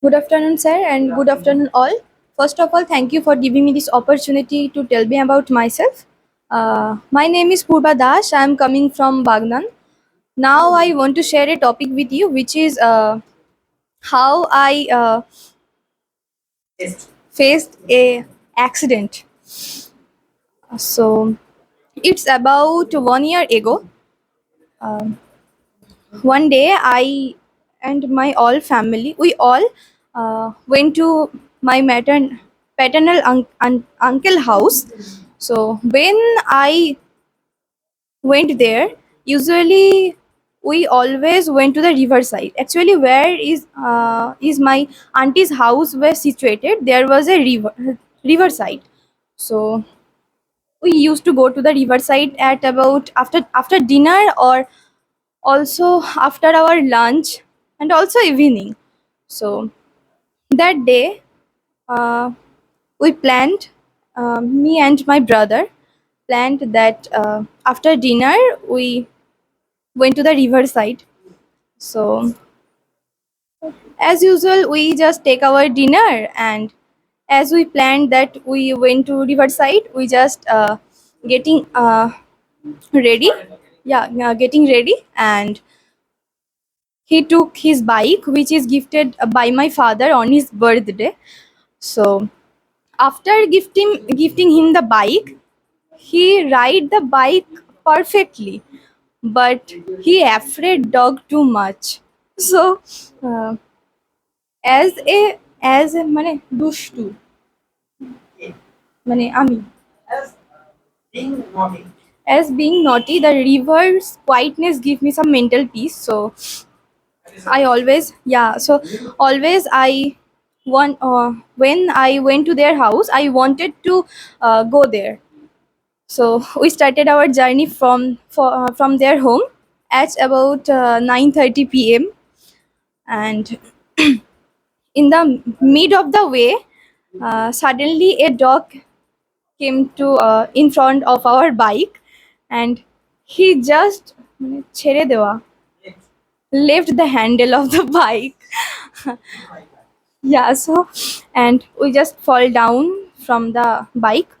Good afternoon, sir, and good afternoon, all. First of all, thank you for giving me this opportunity to tell me about myself. My name is Purba Das. I am coming from Bagnan. Now, I want to share a topic with you, which is how I faced a accident. So, it's about 1 year ago. Um One day, I and my all family, we all went to my paternal uncle house. So when I went there, usually we always went to the riverside. Actually, where is my auntie's house was situated? There was a riverside. So we used to go to the riverside at about after dinner, or also after our lunch, and also evening. So that day, uh, we planned, me and my brother planned that after dinner we went to the riverside. So as usual, we just take our dinner, and as we planned that we went to riverside, we just getting ready. Yeah, getting ready, and he took his bike, which is gifted by my father on his birthday. So after gifting him the bike, he ride the bike perfectly, but he afraid dog too much. So uh, as a মানে দুষ্টু, মানে আমি as being naughty, the river's quietness give me some mental peace. So I always, yeah. So always I want when I went to their house, I wanted to go there. So we started our journey from their home at about 9:30 p.m. And in the mid of the way, suddenly a dog came to in front of our bike, and he just মানে ছেড়ে দেওয়া left the handle of the bike. Yeah, so and we just fall down from the bike.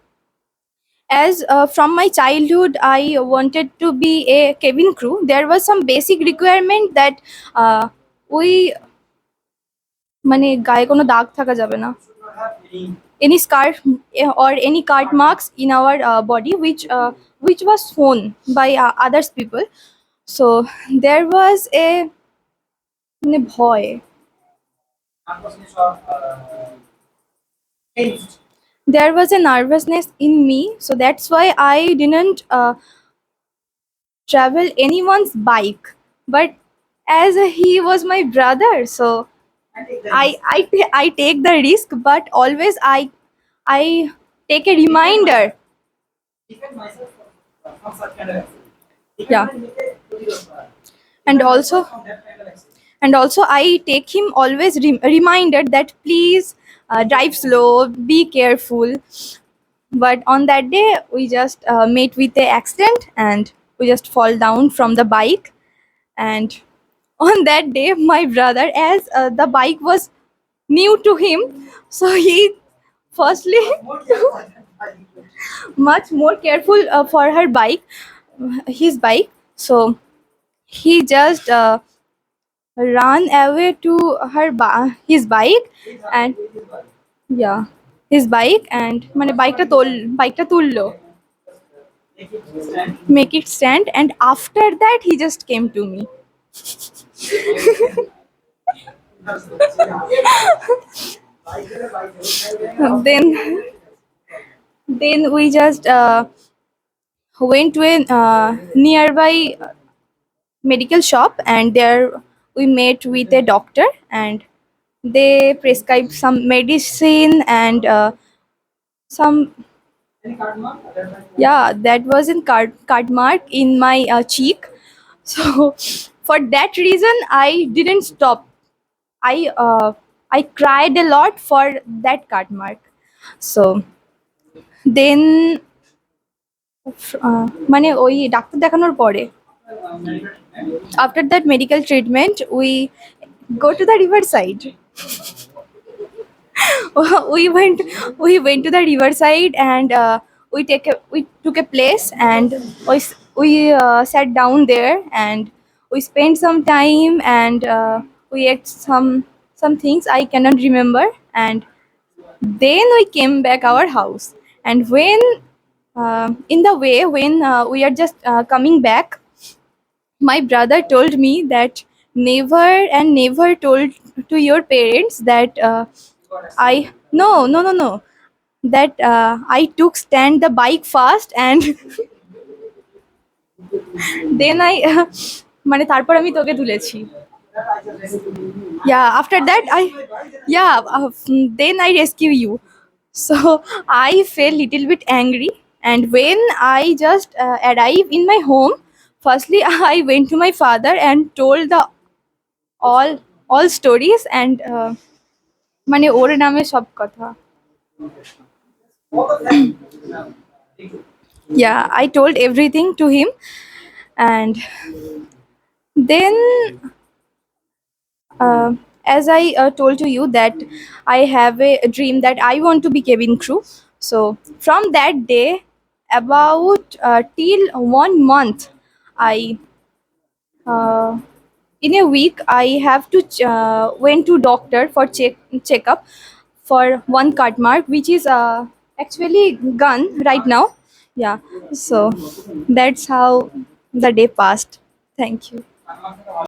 As from my childhood, I wanted to be a cabin crew. There was some basic requirement that we মানে গায়ে কোনো দাগ থাকা যাবে না, any scar or any cut marks in our body, which was shown by others people. So there was a মানে ভয়, there was a nervousness in me, so that's why I didn't travel anyone's bike. But as he was my brother, so I take the risk, but always I take a reminder. Yeah, and also I take him always reminded that please drive slow, be careful. But on that day, we just met with a accident, and we just fall down from the bike. And on that day, my brother, as the bike was new to him, so he firstly much more careful for his bike. So he just ran away to his bike, and yeah, his bike, and মানে বাইকটা তুললো, make it stand, and after that he just came to me. then then we just went to a nearby medical shop, and there we met with a doctor, and they prescribed some medicine, and some, yeah, that was in card mark in my cheek. So for that reason I didn't stop. I cried a lot for that card mark. So then মানে ওই doctor দেখানোর পরে, after that medical treatment, we go to the riverside. we went we went to the riverside, and we took a place, and we sat down there, and we spent some time, and we ate some things I cannot remember, and then we came back our house. And when in the way, when we are just coming back, my brother told me that never and never told to your parents that I no no no no that I took stand the bike fast, and then I মানে তারপর আমি তোকে তুলেছি। Yeah, after that then I rescue you. So I felt little bit angry, and when I just arrived in my home, firstly I went to my father and told the all all stories, and মানে ওর নামে সব কথা। Yeah, I told everything to him, and then as I told to you that I have a dream that I want to be cabin crew. So from that day, about till 1 month, I uh, in a week I have to went to doctor for checkup for one cut mark, which is actually gone right now. Yeah, so that's how the day passed. Thank you.